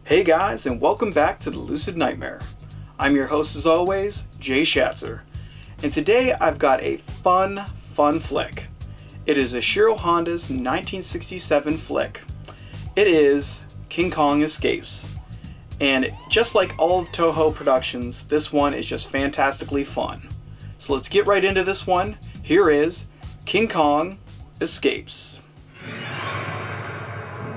Hey guys, and welcome back to the Lucid Nightmare. I'm your host as always, Jay Schatzer, and today I've got a fun flick. It is Ishiro Honda's 1967 flick. It is King Kong Escapes, and just like all of Toho productions, this one is just fantastically fun. So let's get right into this one. Here is King Kong Escapes.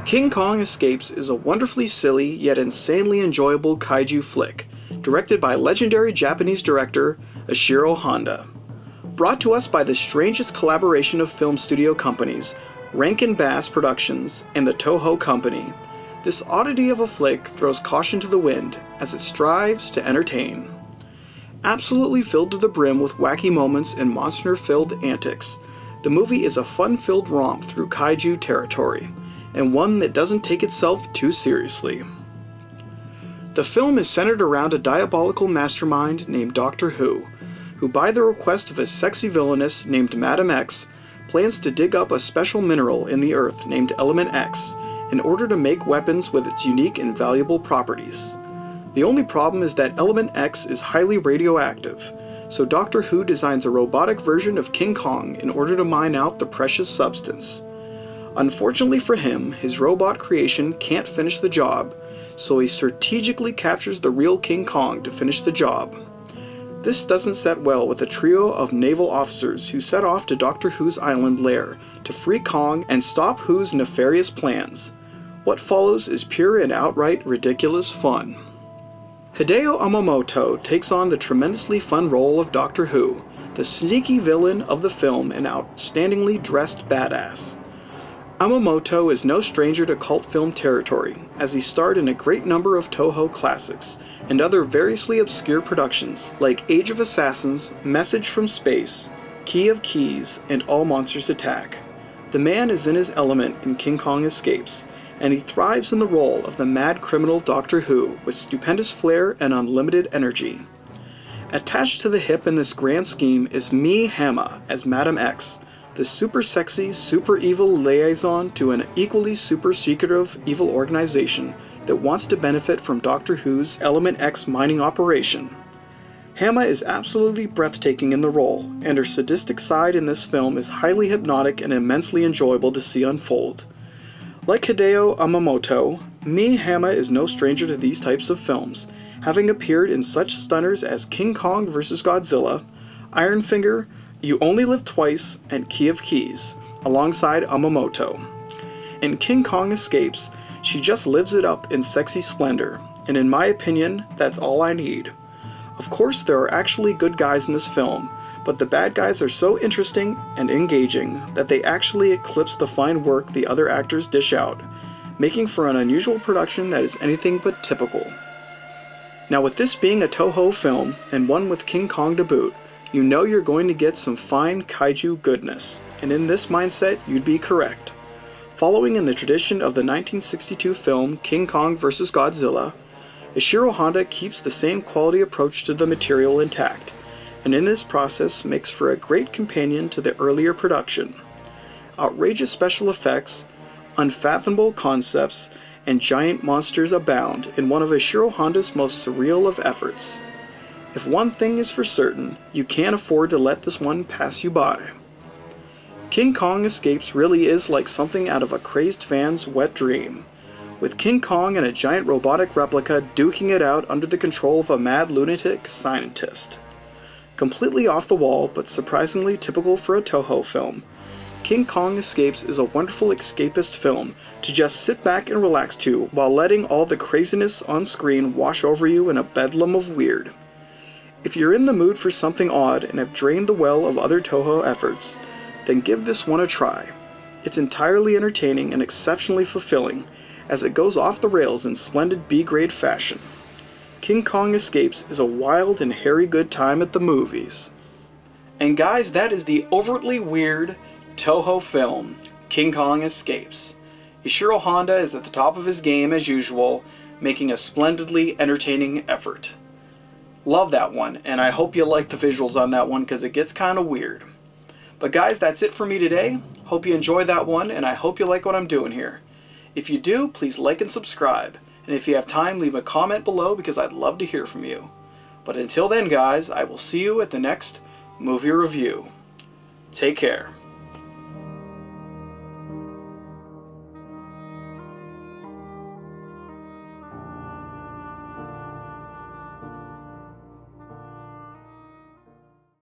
King Kong Escapes is a wonderfully silly yet insanely enjoyable kaiju flick, directed by legendary Japanese director Ishiro Honda. Brought to us by the strangest collaboration of film studio companies, Rankin Bass Productions and the Toho Company, this oddity of a flick throws caution to the wind as it strives to entertain. Absolutely filled to the brim with wacky moments and monster-filled antics, the movie is a fun-filled romp through kaiju territory, and one that doesn't take itself too seriously. The film is centered around a diabolical mastermind named Doctor Who by the request of a sexy villainess named Madam X, plans to dig up a special mineral in the earth named Element X in order to make weapons with its unique and valuable properties. The only problem is that Element X is highly radioactive, so Doctor Who designs a robotic version of King Kong in order to mine out the precious substance. Unfortunately for him, his robot creation can't finish the job, so he strategically captures the real King Kong to finish the job. This doesn't set well with a trio of naval officers who set off to Doctor Who's island lair to free Kong and stop Who's nefarious plans. What follows is pure and outright ridiculous fun. Hideo Yamamoto takes on the tremendously fun role of Doctor Who, the sneaky villain of the film and outstandingly dressed badass. Yamamoto is no stranger to cult film territory, as he starred in a great number of Toho classics and other variously obscure productions like Age of Assassins, Message from Space, Key of Keys, and All Monsters Attack. The man is in his element in King Kong Escapes, and he thrives in the role of the mad criminal Doctor Who with stupendous flair and unlimited energy. Attached to the hip in this grand scheme is Mie Hama as Madam X, the super sexy, super evil liaison to an equally super secretive evil organization that wants to benefit from Doctor Who's Element X mining operation. Hama is absolutely breathtaking in the role, and her sadistic side in this film is highly hypnotic and immensely enjoyable to see unfold. Like Hideo Yamamoto, Mie Hama is no stranger to these types of films, having appeared in such stunners as King Kong vs. Godzilla, Iron Finger, You Only Live Twice, and Key of Keys, alongside Yamamoto. In King Kong Escapes, she just lives it up in sexy splendor, and in my opinion, that's all I need. Of course, there are actually good guys in this film, but the bad guys are so interesting and engaging that they actually eclipse the fine work the other actors dish out, making for an unusual production that is anything but typical. Now, with this being a Toho film, and one with King Kong to boot, you know you're going to get some fine kaiju goodness, and in this mindset, you'd be correct. Following in the tradition of the 1962 film King Kong vs. Godzilla, Ishiro Honda keeps the same quality approach to the material intact, and in this process makes for a great companion to the earlier production. Outrageous special effects, unfathomable concepts, and giant monsters abound in one of Ishiro Honda's most surreal of efforts. If one thing is for certain, you can't afford to let this one pass you by. King Kong Escapes really is like something out of a crazed fan's wet dream, with King Kong and a giant robotic replica duking it out under the control of a mad lunatic scientist. Completely off the wall, but surprisingly typical for a Toho film, King Kong Escapes is a wonderful escapist film to just sit back and relax to while letting all the craziness on screen wash over you in a bedlam of weird. If you're in the mood for something odd and have drained the well of other Toho efforts, then give this one a try. It's entirely entertaining and exceptionally fulfilling, as it goes off the rails in splendid B-grade fashion. King Kong Escapes is a wild and hairy good time at the movies. And guys, that is the overtly weird Toho film, King Kong Escapes. Ishiro Honda is at the top of his game as usual, making a splendidly entertaining effort. Love that one, and I hope you like the visuals on that one because it gets kind of weird. But guys, that's it for me today. Hope you enjoyed that one, and I hope you like what I'm doing here. If you do, please like and subscribe. And if you have time, leave a comment below because I'd love to hear from you. But until then, guys, I will see you at the next movie review. Take care.